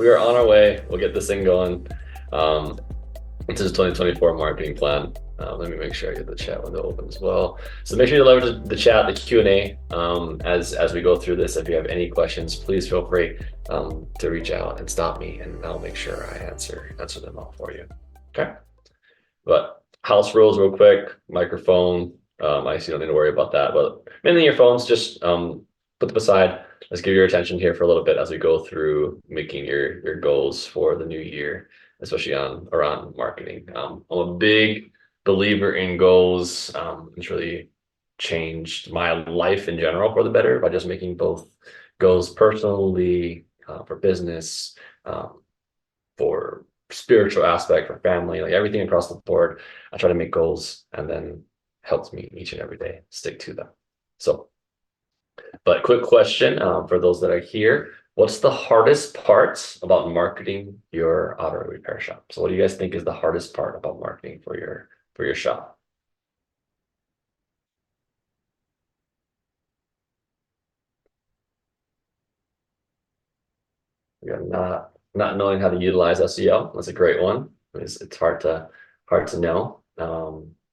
We are on our way. We'll get this thing going. Um, this is 2024 marketing plan. Let me make sure I get the chat window open as well. So make sure you leverage the chat, the Q&A as we go through this. If you have any questions, please feel free to reach out and stop me, and I'll make sure I answer them all for you. Okay. But house rules, real quick. Microphone. I see you don't need to worry about that. But mainly your phones, just put them aside. Let's give your attention here for a little bit as we go through making your goals for the new year, especially around marketing. I'm a big believer in goals. It's really changed my life in general for the better by just making both goals personally, for business, for spiritual aspect, for family, like everything across the board. I try to make goals and then helps me each and every day stick to them. So, but quick question for those that are here. What's the hardest part about marketing your auto repair shop? So what do you guys think is the hardest part about marketing for your shop? You're not knowing how to utilize SEO. That's a great one. It's hard to know.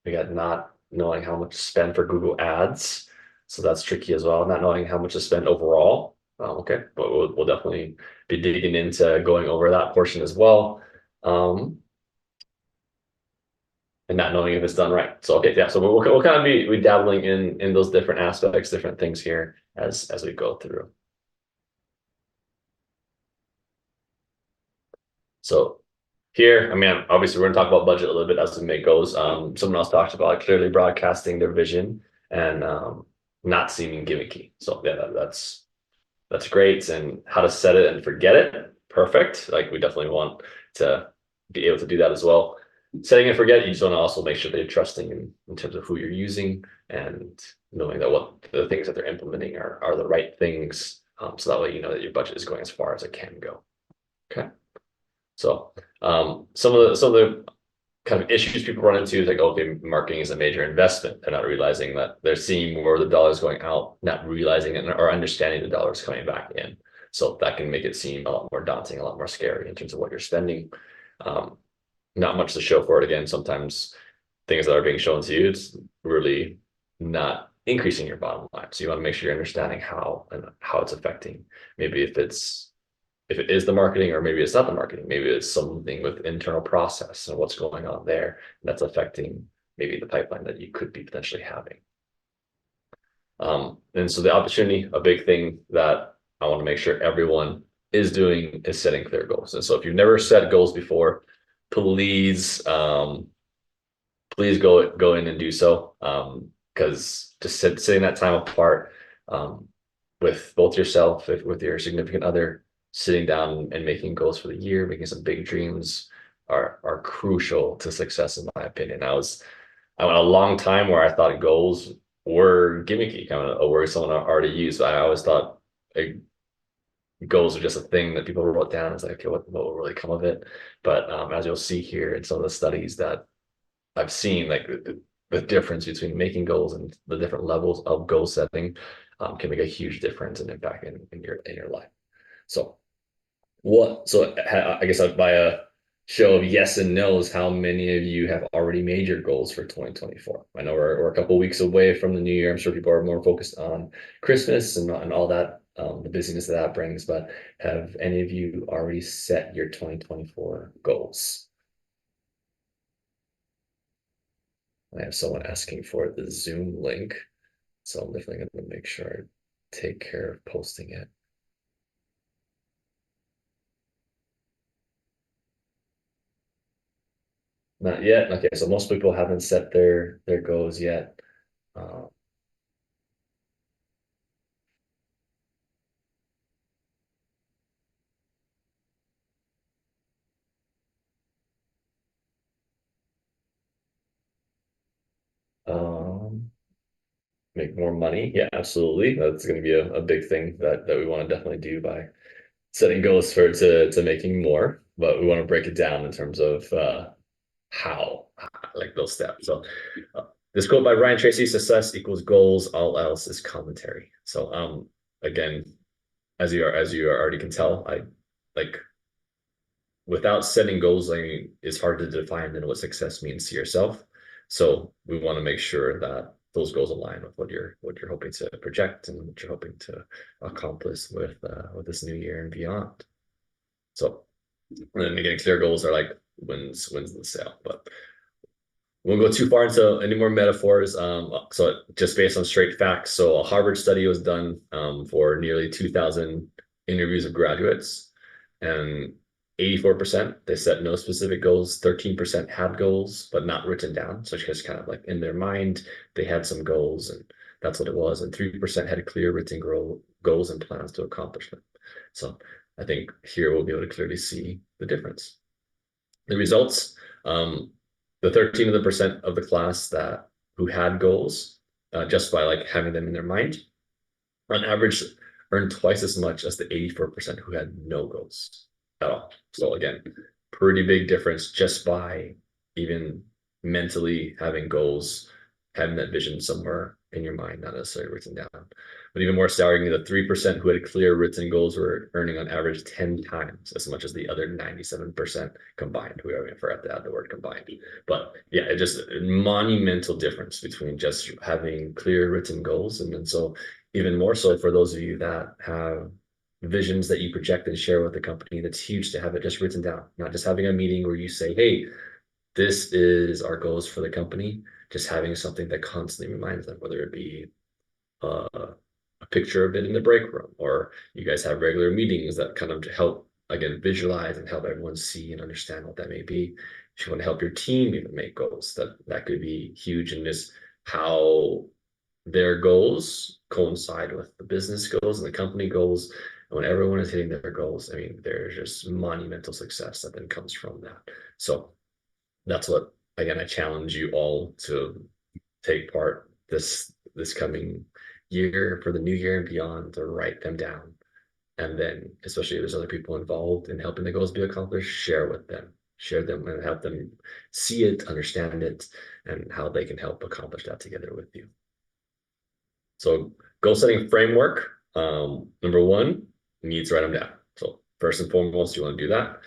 We got not knowing how much to spend for Google Ads, so that's tricky as well. Not knowing how much to spend overall. Okay, but we'll definitely be digging into going over that portion as well. And not knowing if it's done right. So okay, yeah. So we'll kind of be dabbling in those different aspects, different things here as we go through. So here, I mean, obviously we're gonna talk about budget a little bit as the make goes. Someone else talked about clearly broadcasting their vision and not seeming gimmicky. So yeah, that's great. And how to set it and forget it, perfect. Like we definitely want to be able to do that as well. Setting and forget, you just want to also make sure that you're trusting in terms of who you're using and knowing that what the things that they're implementing are the right things. So that way you know that your budget is going as far as it can go. Okay. So some of the kind of issues people run into is like, okay, marketing is a major investment. They're not realizing that they're seeing more of the dollars going out, not realizing it or understanding the dollars coming back in. So that can make it seem a lot more daunting, a lot more scary in terms of what you're spending. Um, Not much to show for it. Again, sometimes things that are being shown to you, it's really not increasing your bottom line. So you want to make sure you're understanding how it's affecting. Maybe if it is the marketing, or maybe it's not the marketing, maybe it's something with internal process and what's going on there that's affecting maybe the pipeline that you could be potentially having. And so the opportunity, a big thing that I want to make sure everyone is doing is setting clear goals. And so if you've never set goals before, please please go in and do so. Because just setting that time apart with both yourself, with your significant other, sitting down and making goals for the year, making some big dreams are crucial to success, in my opinion. I went a long time where I thought goals were gimmicky, kind of a word someone already used. I always thought like, goals are just a thing that people wrote down. It's like, okay, what will really come of it? But as you'll see here in some of the studies that I've seen, like the difference between making goals and the different levels of goal setting can make a huge difference and impact in your life. So I guess by a show of yes and no's, how many of you have already made your goals for 2024? I know we're a couple weeks away from the new year. I'm sure people are more focused on Christmas and all that, the busyness that brings, but have any of you already set your 2024 goals? I have someone asking for the Zoom link, so I'm definitely going to make sure I take care of posting it. Not yet. Okay, so most people haven't set their goals yet. Uh, um, make more money. Yeah, absolutely. That's going to be a big thing that we want to definitely do by setting goals to making more. But we want to break it down in terms of how, like those steps. So this quote by Ryan Tracy: "Success equals goals. All else is commentary." So again, as you already can tell, I like without setting goals, I mean, it's hard to define then what success means to yourself. So we want to make sure that those goals align with what you're hoping to project and what you're hoping to accomplish with this new year and beyond. So, and then again, clear goals are like wins in the sale, but we won't go too far into any more metaphors. So just based on straight facts. So a Harvard study was done for nearly 2,000 interviews of graduates, and 84% they set no specific goals. 13% had goals, but not written down. So it's just kind of like in their mind, they had some goals, and that's what it was. And 3% had clear written goals and plans to accomplish them. So I think here we'll be able to clearly see the difference. The results. The 13% of the class that who had goals, just by like having them in their mind, on average earned twice as much as the 84% who had no goals at all. So again, pretty big difference just by even mentally having goals, having that vision somewhere in your mind, not necessarily written down. But even more staggering, the 3% who had clear written goals were earning on average 10 times as much as the other 97% combined. We forgot to add the word combined. But yeah, it just a monumental difference between just having clear written goals. And then so even more so for those of you that have visions that you project and share with the company, that's huge to have it just written down, not just having a meeting where you say, hey, this is our goals for the company, just having something that constantly reminds them, whether it be a picture of it in the break room, or you guys have regular meetings that kind of help, again, visualize and help everyone see and understand what that may be. If you want to help your team even make goals, that could be huge in this, how their goals coincide with the business goals and the company goals. And when everyone is hitting their goals, I mean, there's just monumental success that then comes from that. So that's what, again, I challenge you all to take part this coming year, for the new year and beyond, to write them down. And then, especially if there's other people involved in helping the goals be accomplished, share them and help them see it, understand it, and how they can help accomplish that together with you. So goal setting framework, number one, you need to write them down. So first and foremost, you want to do that.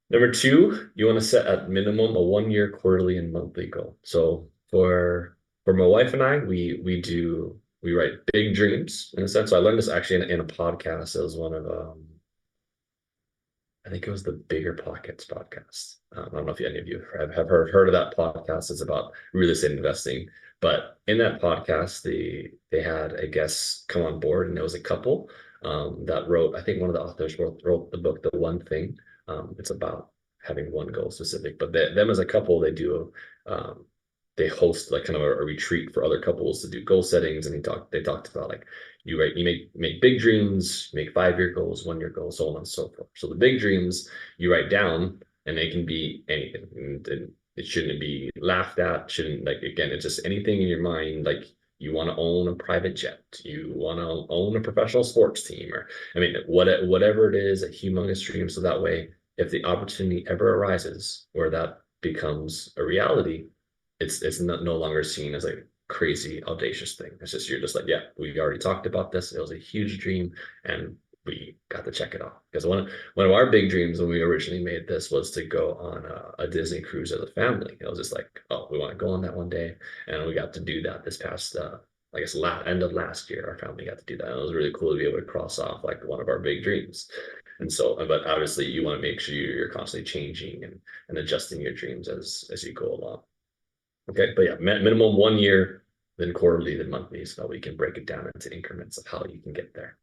Number two, you want to set at minimum a 1 year quarterly and monthly goal. So for my wife and I, we write big dreams in a sense. So I learned this actually in a podcast. It was one of I think it was the Bigger Pockets podcast. I don't know if any of you have heard of that podcast. It's about real estate investing. But in that podcast, they had a guest come on board, and it was a couple that wrote. I think one of the authors wrote the book, The One Thing. It's about having one goal specific. But them as a couple, they host like kind of a retreat for other couples to do goal settings, and they talked about like you make big dreams, make 5 year goals, 1 year goals, so on and so forth. So the big dreams you write down, and they can be anything. And it shouldn't be laughed at. Shouldn't, like, again, it's just anything in your mind. Like, you want to own a private jet, you want to own a professional sports team, or I mean, whatever it is, a humongous dream. So that way, if the opportunity ever arises where that becomes a reality, it's no longer seen as a crazy audacious thing. It's just, you're just like, yeah, we already talked about this. It was a huge dream, and we got to check it off. Because one of our big dreams when we originally made this was to go on a Disney cruise as a family. It was just like, oh, we want to go on that one day, and we got to do that this past I guess end of last year. Our family got to do that, and it was really cool to be able to cross off like one of our big dreams. And so, but obviously you want to make sure you're constantly changing and adjusting your dreams as you go along. Okay, but yeah, minimum 1 year, then quarterly, then monthly, so that we can break it down into increments of how you can get there.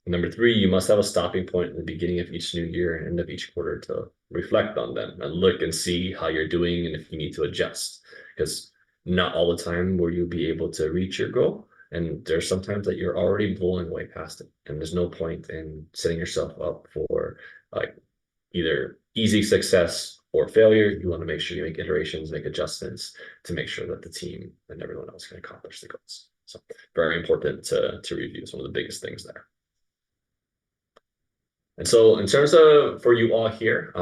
Number three, you must have a stopping point in the beginning of each new year and end of each quarter to reflect on them and look and see how you're doing and if you need to adjust. Because not all the time will you be able to reach your goal. And there's sometimes that you're already blowing way past it. And there's no point in setting yourself up for like either easy success or failure. You want to make sure you make iterations, make adjustments to make sure that the team and everyone else can accomplish the goals. So very important to review. It's one of the biggest things there. And so in terms of for you all here,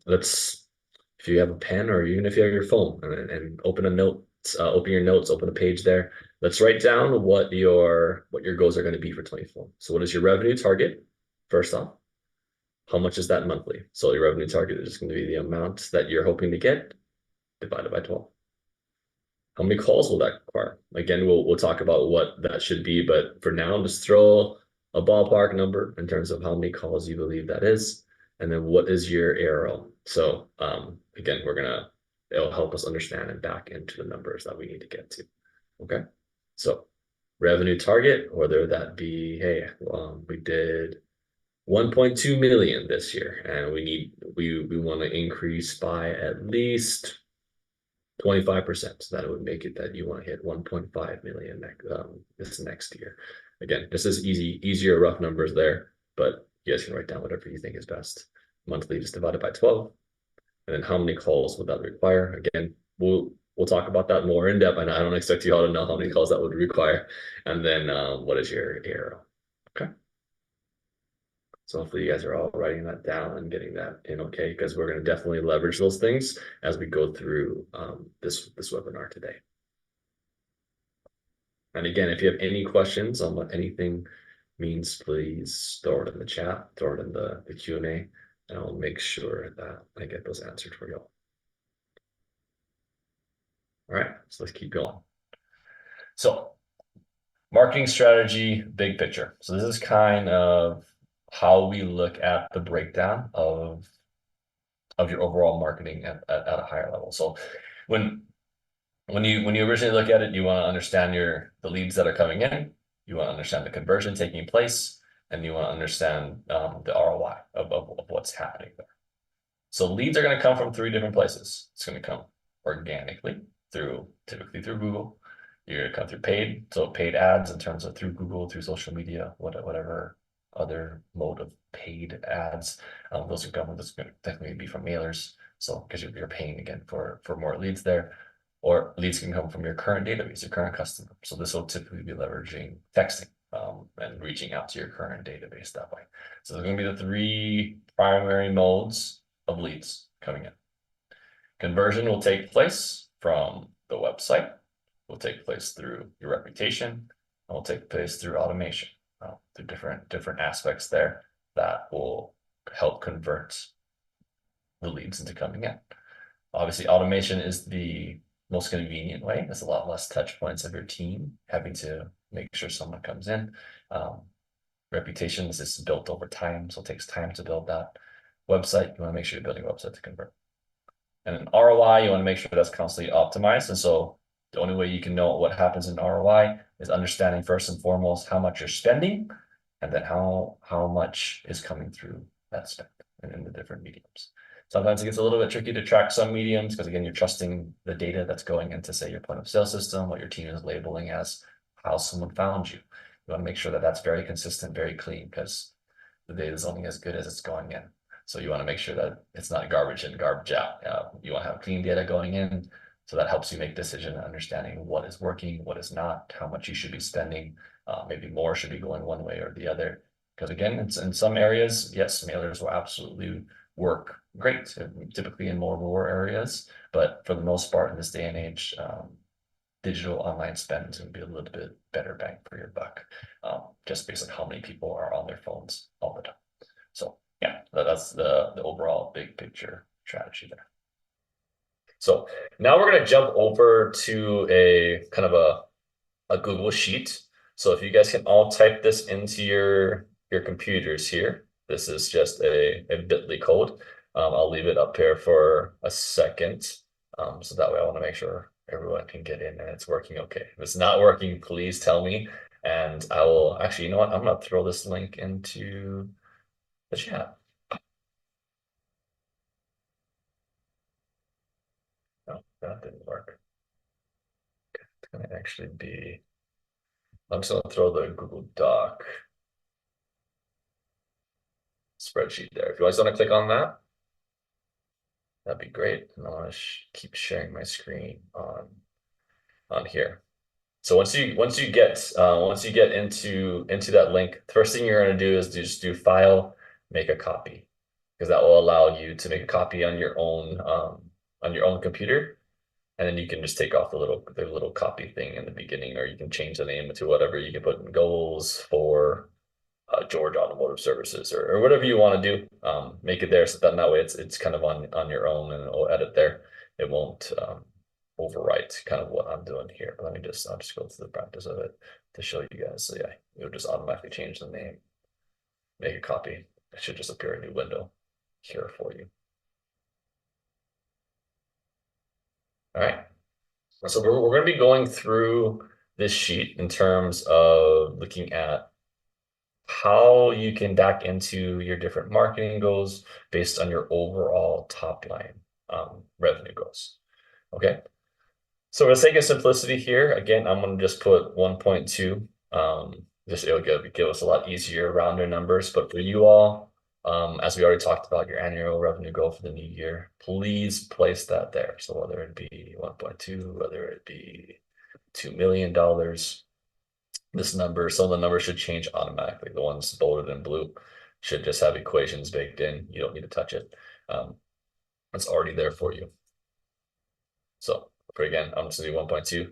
if you have a pen or even if you have your phone and open your notes, open a page there. Let's write down what your goals are going to be for 24. So what is your revenue target? First off, how much is that monthly? So your revenue target is going to be the amount that you're hoping to get divided by 12. How many calls will that require? Again, we'll talk about what that should be, but for now, just throw a ballpark number in terms of how many calls you believe that is, and then what is your ARO. So again, it'll help us understand and back into the numbers that we need to get to. Okay, so revenue target, whether that be, hey, we did 1.2 million this year, and we want to increase by at least 25%. So that would make it that you want to hit 1.5 million this next year. Again, this is easier rough numbers there, but you guys can write down whatever you think is best. Monthly just divided by 12. And then how many calls would that require? Again, we'll talk about that more in depth. And I don't expect you all to know how many calls that would require. And then what is your ARO? Okay. So hopefully you guys are all writing that down and getting that in okay, because we're going to definitely leverage those things as we go through this webinar today. And again, if you have any questions on what anything means, please throw it in the chat, throw it in the Q&A, and I'll make sure that I get those answered for you all. All right, so let's keep going. So marketing strategy, big picture. So this is kind of how we look at the breakdown of your overall marketing at a higher level. So when you originally look at it, you want to understand the leads that are coming in, you want to understand the conversion taking place, and you want to understand the ROI of what's happening there. So leads are going to come from 3 different places. It's going to come organically typically through Google. You're going to come through paid, so paid ads in terms of through Google, through social media, whatever other mode of paid ads. Those are going to definitely be from mailers. So because you're paying again for more leads there, or leads can come from your current database, your current customer. So this will typically be leveraging texting and reaching out to your current database that way. So there's going to be the 3 primary modes of leads coming in. Conversion will take place from the website, will take place through your reputation, and will take place through automation, through different aspects there that will help convert the leads into coming in. Obviously, automation is the most convenient way. There's a lot less touch points of your team having to make sure someone comes in. Reputation is just built over time, so it takes time to build that website. You want to make sure you're building a website to convert. And an ROI, you want to make sure that's constantly optimized. And so the only way you can know what happens in ROI is understanding first and foremost how much you're spending, and then how much is coming through that spend in the different mediums. Sometimes it gets a little bit tricky to track some mediums because, again, you're trusting the data that's going into, say, your point of sale system, what your team is labeling as how someone found you. You want to make sure that that's very consistent, very clean, because the data is only as good as it's going in. So you want to make sure that it's not garbage in, garbage out. You want to have clean data going in, so that helps you make decision understanding what is working, what is not, how much you should be spending. Maybe more should be going one way or the other. Because again, it's in some areas, yes, mailers will absolutely work great, typically in more rural areas. But for the most part in this day and age, digital online spend is going to be a little bit better bang for your buck, just based on how many people are on their phones all the time. So yeah, that's the overall big picture strategy there. So now we're going to jump over to a kind of a Google Sheet. So if you guys can all type this into your computers here, this is just a bit.ly code. I'll leave it up here for a second. So that way I want to make sure everyone can get in and it's working okay. If it's not working, please tell me. And I will actually, you know what? I'm going to throw this link into the chat. No, that didn't work. It's going to actually be, I'm just going to throw the Google Doc spreadsheet there. If you guys want to click on that, that'd be great. And I want to keep sharing my screen on here. So once you get into that link, the first thing you're going to do is just do File, make a copy, because that will allow you to make a copy on your own computer, and then you can just take off the little copy thing in the beginning, or you can change the name to whatever. You can put in goals for George Automotive Services or whatever you want to do. Make it there so that way it's kind of on your own and it'll edit there. It won't overwrite kind of what I'm doing here. But I'll just go through the practice of it to show you guys. So yeah, it'll just automatically change the name, make a copy. It should just appear a new window here for you. All right. So we're going to be going through this sheet in terms of looking at how you can back into your different marketing goals based on your overall top line revenue goals. Okay. So for the sake of simplicity here, again, I'm going to just put 1.2. Just it'll give us a lot easier rounder numbers. But for you all, as we already talked about your annual revenue goal for the new year, please place that there. So whether it be 1.2, whether it be $2 million, this number, some of the numbers should change automatically. The ones bolded in blue should just have equations baked in. You don't need to touch it. It's already there for you. So for again, I'm just gonna do 1.2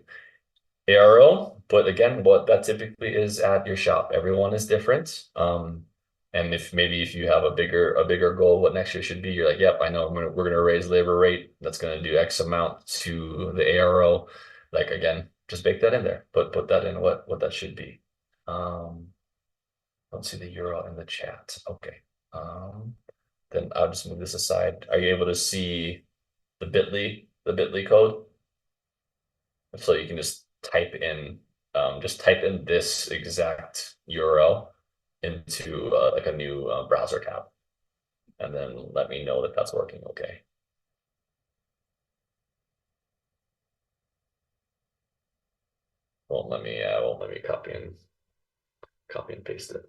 ARO, but again, what that typically is at your shop. Everyone is different. And if you have a bigger goal, what next year should be, you're like, yep, I know we're gonna raise labor rate. That's gonna do X amount to the ARO. Like again, just bake that in there. Put that in what that should be. Don't see the URL in the chat. Okay. Then I'll just move this aside. Are you able to see the bit.ly code? So you can just type in this exact URL into like a new browser tab, and then let me know that that's working okay. Won't let me copy and paste it.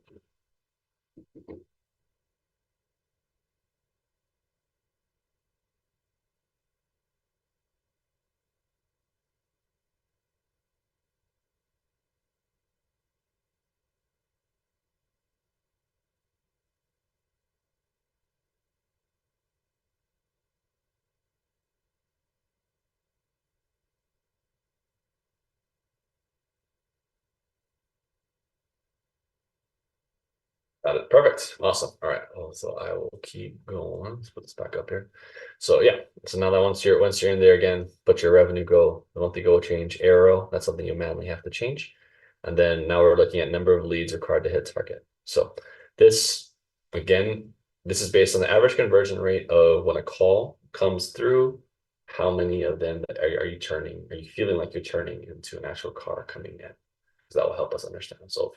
Got it. Perfect. Awesome. All right. Well, so I will keep going. Let's put this back up here. So yeah. So now that once you're in there again, put your revenue goal, the monthly goal change arrow. That's something you manually have to change. And then now we're looking at number of leads required to hit target. So this again, this is based on the average conversion rate of when a call comes through. How many of them are you turning? Are you feeling like you're turning into an actual car coming in? Because that will help us understand. So if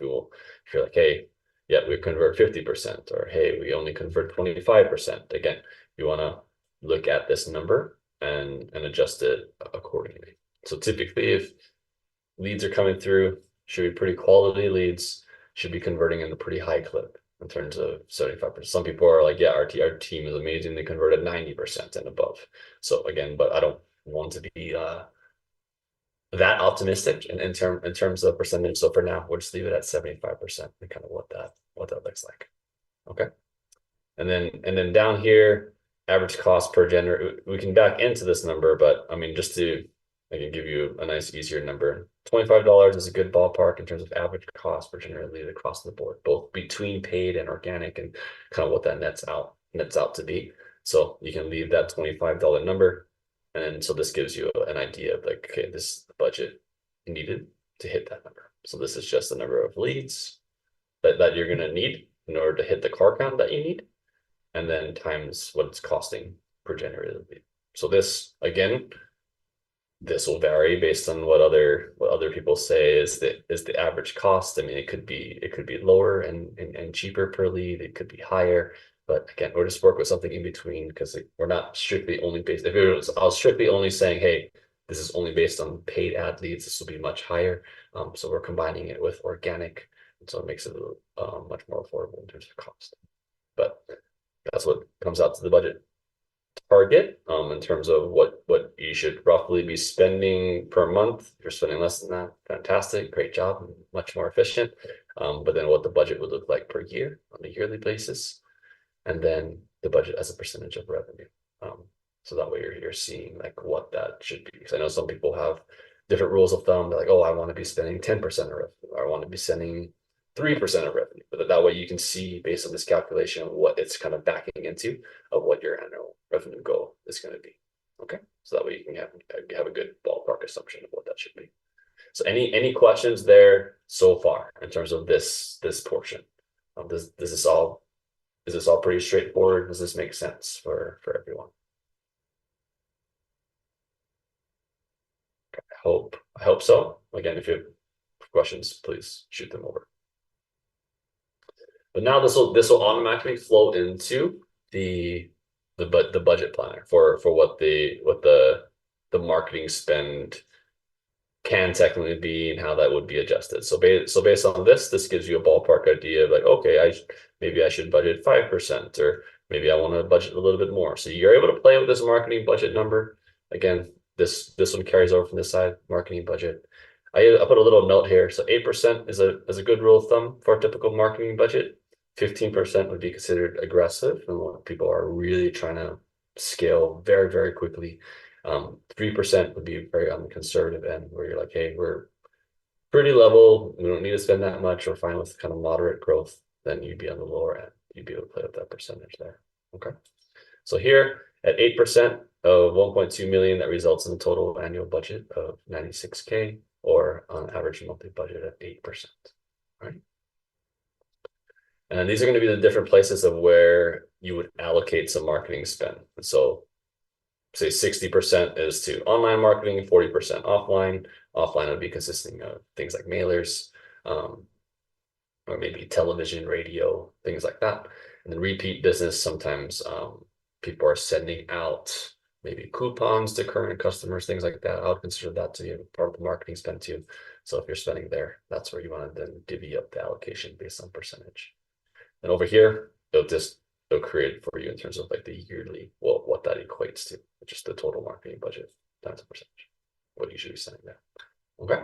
you're like, hey, yeah, we convert 50%, or hey, we only convert 25%. Again, you want to look at this number and adjust it accordingly. So typically, if leads are coming through, should be pretty quality leads, should be converting in a pretty high clip in terms of 75%. Some people are like, yeah, our team is amazing. They convert at 90% and above. So again, but I don't want to be that optimistic in terms of percentage. So for now, we'll just leave it at 75% and kind of what that looks like. Okay. And then down here, average cost per generator, we can back into this number, but I mean, I can give you a nice, easier number. $25 is a good ballpark in terms of average cost per generated lead across the board, both between paid and organic, and kind of what that nets out to be. So you can leave that $25 number. And so this gives you an idea of like, okay, this is the budget needed to hit that number. So this is just the number of leads that you're going to need in order to hit the car count that you need, and then times what it's costing per generated lead. So this, again, this will vary based on what other people say is the average cost. I mean, it could be lower and cheaper per lead. It could be higher, but again, we'll just work with something in between, because we're not strictly only based. If I was strictly only saying, hey, this is only based on paid ad leads, this will be much higher. So we're combining it with organic, and so it makes it much more affordable in terms of cost. But that's what comes out to the budget target in terms of what you should roughly be spending per month. If you're spending less than that, fantastic, great job, much more efficient. But then what the budget would look like per year on a yearly basis, and then the budget as a percentage of revenue. So that way you're seeing like what that should be. Because I know some people have different rules of thumb. They're like, oh, I want to be spending 10% of revenue, or I want to be spending 3% of revenue. But that way you can see based on this calculation what it's kind of backing into of what your annual revenue goal is going to be. Okay, so that way you can have a good ballpark assumption of what that should be. So any questions there so far in terms of this portion? Does this all is this all pretty straightforward? Does this make sense for everyone? I hope so. Again, if you have questions, please shoot them over. But now this will automatically flow into the budget planner for what the marketing spend can technically be and how that would be adjusted. So based on this gives you a ballpark idea of like, okay, maybe I should budget 5%, or maybe I want to budget a little bit more. So you're able to play with this marketing budget number. Again, this one carries over from this side, marketing budget. I put a little note here. So 8% is a good rule of thumb for a typical marketing budget. 15% would be considered aggressive, and when people are really trying to scale very, very quickly. 3% would be very on the conservative end, where you're like, hey, we're pretty level, we don't need to spend that much, we're fine with kind of moderate growth. Then you'd be on the lower end. You'd be able to play with that percentage there. Okay. So here at 8% of 1.2 million, that results in a total annual budget of 96K, or on average monthly budget at 8%. Right. And these are going to be the different places of where you would allocate some marketing spend. So say 60% is to online marketing, 40% offline. Offline would be consisting of things like mailers, or maybe television, radio, things like that. And then repeat business, sometimes people are sending out maybe coupons to current customers, things like that. I would consider that to be part of the marketing spend too. So if you're spending there, that's where you want to then divvy up the allocation based on percentage. And over here, it'll create for you in terms of like the yearly, well, what that equates to, just the total marketing budget times a percentage, what you should be spending there. Okay.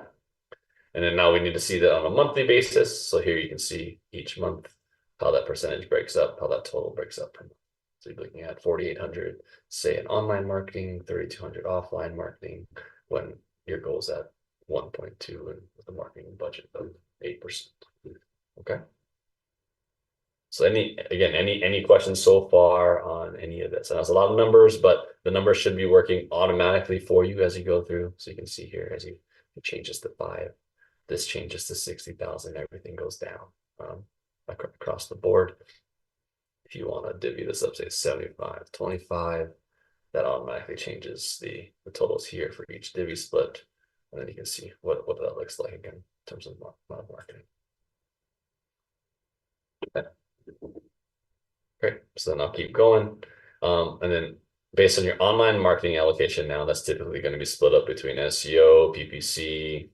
And then now we need to see that on a monthly basis. So here you can see each month how that percentage breaks up, how that total breaks up per month. So you're looking at 4,800, say in online marketing, 3,200 offline marketing, when your goal is at 1.2 and with a marketing budget of 8%. Okay. So any questions so far on any of this? And that's a lot of numbers, but the numbers should be working automatically for you as you go through. So you can see here as it changes to 5, this changes to 60,000, everything goes down across the board. If you want to divvy this up, say 75, 25, that automatically changes the totals here for each divvy split. And then you can see what that looks like again in terms of marketing. Okay. Great. So then I'll keep going. And then based on your online marketing allocation now, that's typically going to be split up between SEO, PPC,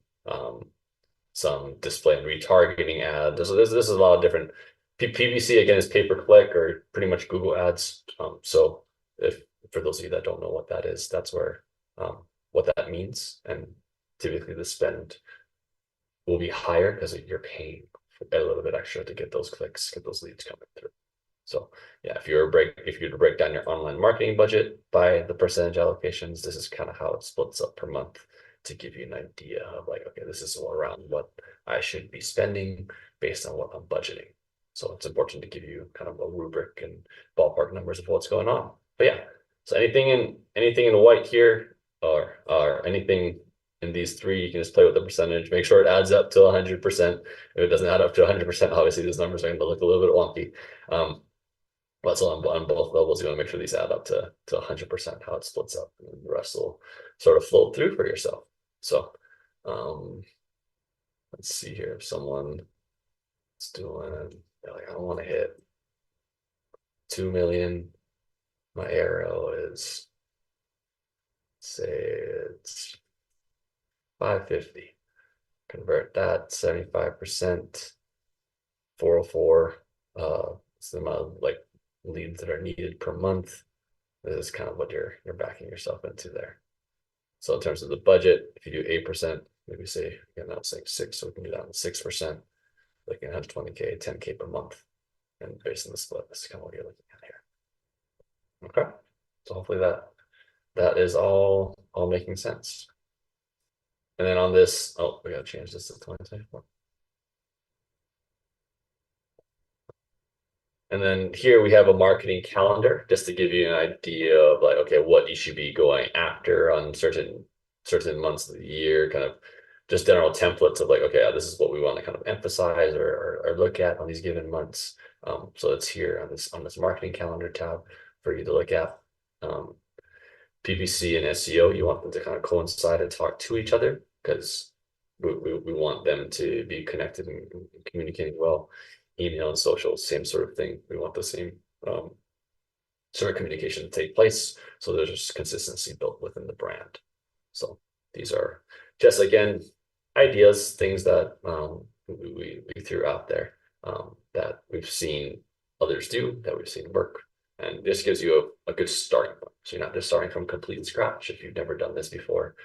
some display and retargeting ads. This is a lot of different. PPC again is pay per click, or pretty much Google ads. So if for those of you that don't know what that is, that's where what that means. And typically the spend will be higher because you're paying a little bit extra to get those clicks, get those leads coming through. So yeah, if you were to break down your online marketing budget by the percentage allocations, this is kind of how it splits up per month to give you an idea of like, okay, this is around what I should be spending based on what I'm budgeting. So it's important to give you kind of a rubric and ballpark numbers of what's going on. But yeah, so anything in white here, or anything in these three, you can just play with the percentage, make sure it adds up to 100%. If it doesn't add up to 100%, obviously these numbers are going to look a little bit wonky. But so on both levels, you want to make sure these add up to 100%, how it splits up, and the rest will sort of flow through for yourself. So let's see here if someone is doing, like, I don't want to hit 2 million. My arrow is, say it's 550. Convert that 75%, 404. It's the amount of like leads that are needed per month. This is kind of what you're backing yourself into there. So in terms of the budget, if you do 8%, maybe say, again, now saying 6, so we can do that in 6%, looking at 120K, 10K per month. And based on the split, this is kind of what you're looking at here. Okay. So hopefully that is all making sense. And then on this, oh, we gotta change this to 2024. And then here we have a marketing calendar just to give you an idea of like, okay, what you should be going after on certain months of the year, kind of just general templates of like, okay, this is what we want to kind of emphasize or look at on these given months. So it's here on this marketing calendar tab for you to look at. PPC and SEO, you want them to kind of coincide and talk to each other because we want them to be connected and communicating well. Email and social, same sort of thing. We want the same sort of communication to take place. So there's just consistency built within the brand. So these are just, again, ideas, things that we threw out there that we've seen others do, that we've seen work. And this gives you a good starting point. So you're not just starting from complete scratch. If you've never done this before,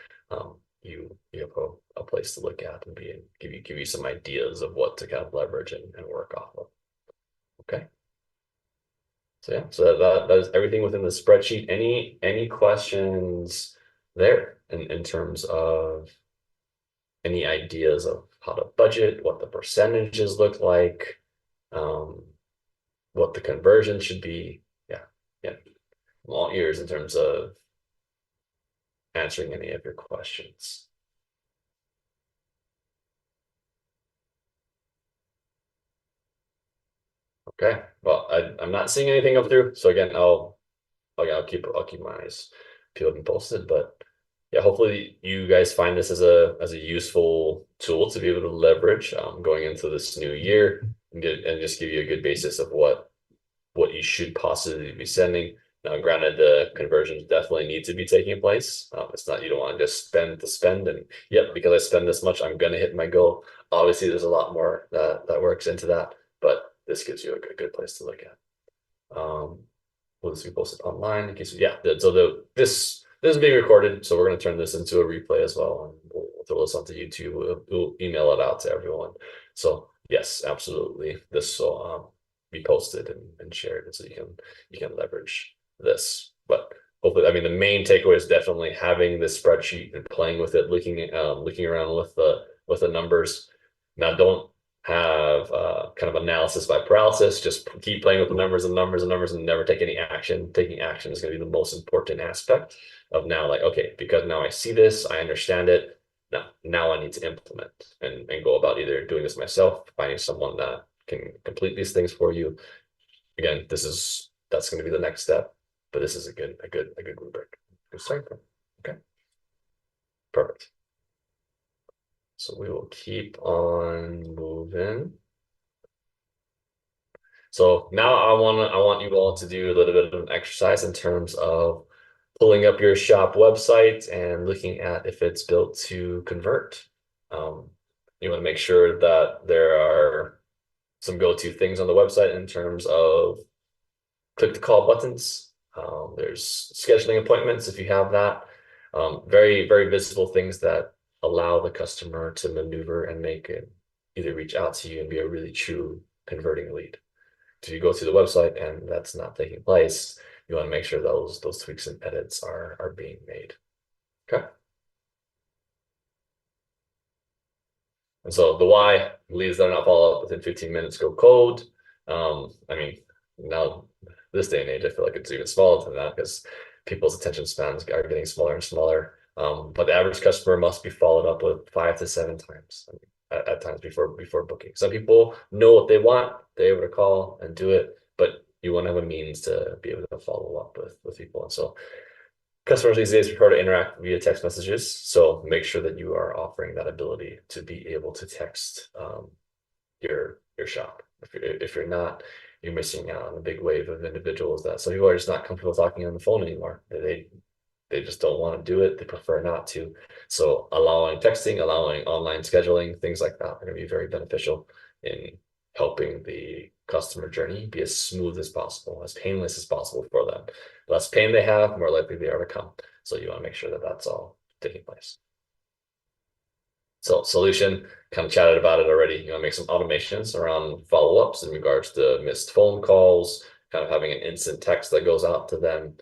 you have a place to look at and give you some ideas of what to kind of leverage and work off of. Okay. So yeah, so that is everything within the spreadsheet. Any questions there in terms of any ideas of how to budget, what the percentages look like, what the conversion should be? Yeah, I'm all ears in terms of answering any of your questions. Okay, well, I'm not seeing anything come through. So again, I'll keep my eyes peeled and posted. But yeah, hopefully you guys find this as a useful tool to be able to leverage going into this new year and just give you a good basis of what you should possibly be sending. Now, granted, the conversions definitely need to be taking place. It's not, you don't want to just spend to spend and yep, because I spend this much, I'm gonna hit my goal. Obviously, there's a lot more that works into that, but this gives you a good place to look at. Will this be posted online in case? Yeah, so this is being recorded, so we're going to turn this into a replay as well, and we'll throw this onto YouTube. We'll email it out to everyone. So yes, absolutely, this will be posted and shared, so you can leverage this. But hopefully, I mean, the main takeaway is definitely having this spreadsheet and playing with it, looking around with the numbers. Now, don't have kind of analysis by paralysis. Just keep playing with the numbers and numbers and numbers and never take any action. Taking action is going to be the most important aspect of now, like, okay, because now I see this, I understand it. Now I need to implement and go about either doing this myself, finding someone that can complete these things for you. Again, that's going to be the next step, but this is a good rubric. Good starting point. Okay. Perfect. So we will keep on moving. So now I want you all to do a little bit of an exercise in terms of pulling up your shop website and looking at if it's built to convert. You want to make sure that there are some go-to things on the website in terms of click to call buttons. There's scheduling appointments if you have that. Very, very visible things that allow the customer to maneuver and make it either reach out to you and be a really true converting lead. If you go to the website and that's not taking place, you want to make sure those tweaks and edits are being made. Okay. And so the why, leads that are not follow up within 15 minutes go cold. I mean, now this day and age, I feel like it's even smaller than that because people's attention spans are getting smaller and smaller. But the average customer must be followed up with 5 to 7 times. I mean, at times before booking. Some people know what they want, they're able to call and do it, but you want to have a means to be able to follow up with people. And so customers these days prefer to interact via text messages. So make sure that you are offering that ability to be able to text your shop. If you're not, you're missing out on a big wave of individuals that some people are just not comfortable talking on the phone anymore. They just don't want to do it. They prefer not to. So allowing texting, allowing online scheduling, things like that are going to be very beneficial in helping the customer journey be as smooth as possible, as painless as possible for them. The less pain they have, more likely they are to come. So you want to make sure that that's all taking place. So solution, kind of chatted about it already. You want to make some automations around follow-ups in regards to missed phone calls, kind of having an instant text that goes out to them,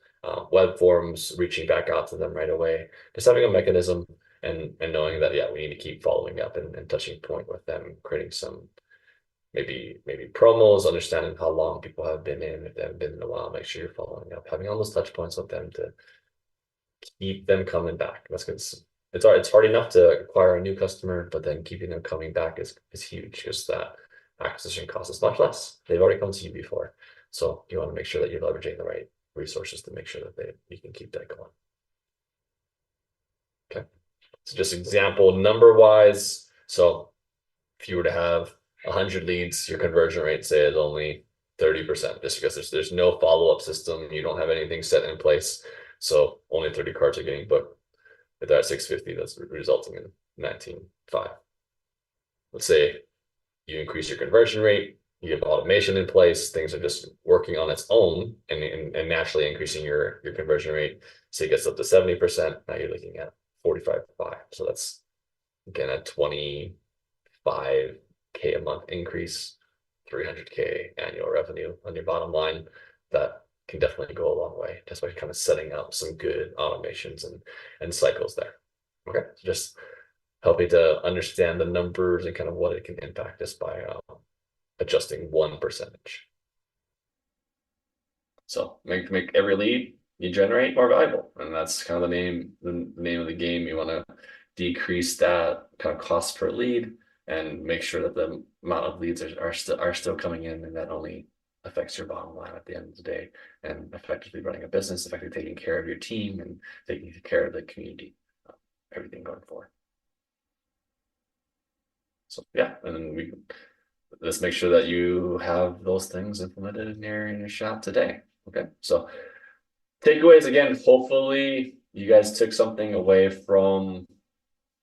web forms, reaching back out to them right away, just having a mechanism and knowing that, yeah, we need to keep following up and touching point with them, creating some maybe promos, understanding how long people have been in. If they haven't been in a while, make sure you're following up, having all those touch points with them to keep them coming back. That's because it's hard enough to acquire a new customer, but then keeping them coming back is huge because that acquisition cost is much less. They've already come to you before. So you want to make sure that you're leveraging the right resources to make sure that you can keep that going. Okay. So just example number wise. So if you were to have 100 leads, your conversion rate say is only 30%, just because there's no follow-up system. You don't have anything set in place. So only 30 cards are getting booked. If they're at 650, that's resulting in 19.5. Let's say you increase your conversion rate, you have automation in place, things are just working on its own and naturally increasing your conversion rate. So it gets up to 70%. Now you're looking at 45.5. So that's again a 25K a month increase, 300K annual revenue on your bottom line. That can definitely go a long way just by kind of setting up some good automations and cycles there. Okay, so just helping to understand the numbers and kind of what it can impact just by adjusting 1%. So make every lead you generate more valuable, and that's kind of the name of the game. You want to decrease that kind of cost per lead and make sure that the amount of leads are still coming in, and that only affects your bottom line at the end of the day, and effectively running a business, effectively taking care of your team and taking care of the community, everything going forward. So yeah, and then let's make sure that you have those things implemented in your shop today. Okay, so takeaways again. Hopefully, you guys took something away from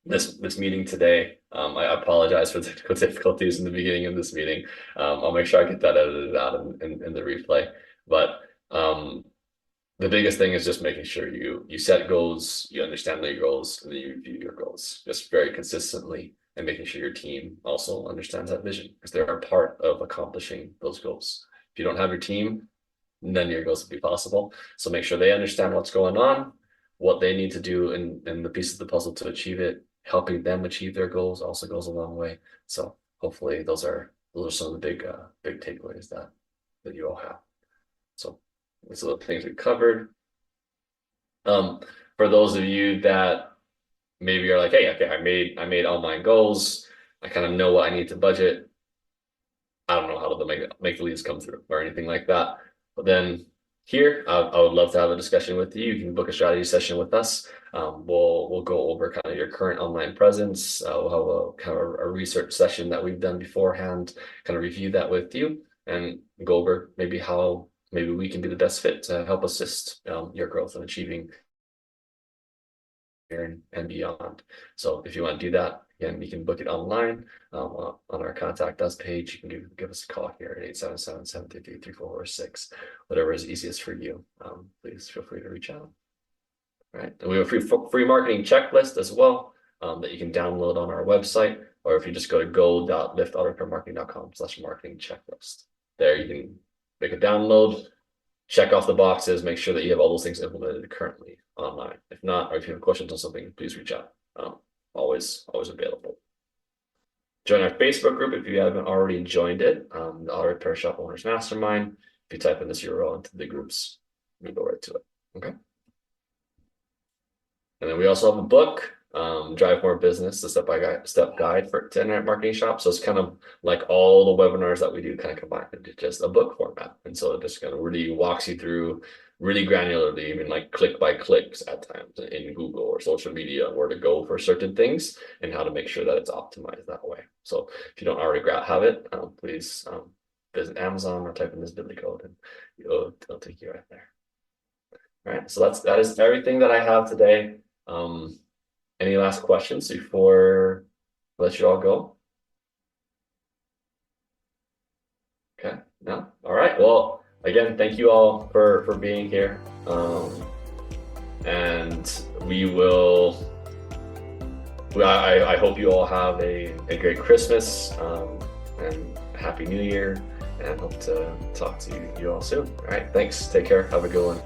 this meeting today. I apologize for the technical difficulties in the beginning of this meeting. I'll make sure I get that edited out in the replay. But the biggest thing is just making sure you set goals, you understand your goals, and then you review your goals just very consistently, and making sure your team also understands that vision, because they're a part of accomplishing those goals. If you don't have your team, none of your goals will be possible. So make sure they understand what's going on, what they need to do, and the piece of the puzzle to achieve it. Helping them achieve their goals also goes a long way. So hopefully those are some of the big takeaways that you all have. So these are the things we covered. For those of you that maybe are like, hey, okay, I made all my goals, I kind of know what I need to budget, I don't know how to make the leads come through or anything like that. But then here, I would love to have a discussion with you. You can book a strategy session with us. We'll go over kind of your current online presence. We'll have a kind of a research session that we've done beforehand, kind of review that with you and go over maybe how we can be the best fit to help assist your growth and achieving and beyond. So if you want to do that, again, you can book it online on our contact us page. You can give us a call here at 877-733-3446, whatever is easiest for you. Please feel free to reach out. All right, and we have a free marketing checklist as well that you can download on our website, or if you just go to go.liftautorepairmarketing.com/marketing checklist. There you can make a download, check off the boxes, make sure that you have all those things implemented currently online. If not, or if you have questions on something, please reach out. Always available. Join our Facebook group if you haven't already joined it, the Auto Repair Shop Owners Mastermind. If you type in this URL into the groups, we go right to it. Okay. And then we also have a book, Drive More Business, the step guide to internet marketing shop. So it's kind of like all the webinars that we do kind of combined into just a book format. And so it just kind of really walks you through really granularly, even like click by clicks at times in Google or social media, where to go for certain things and how to make sure that it's optimized that way. So if you don't already have it, please visit Amazon or type in this bit.ly code and it'll take you right there. All right, so that is everything that I have today. Any last questions before I let you all go? Okay, no? All right, well, again, thank you all for being here. And I hope you all have a great Christmas and Happy New Year, and hope to talk to you all soon. All right, thanks. Take care. Have a good one.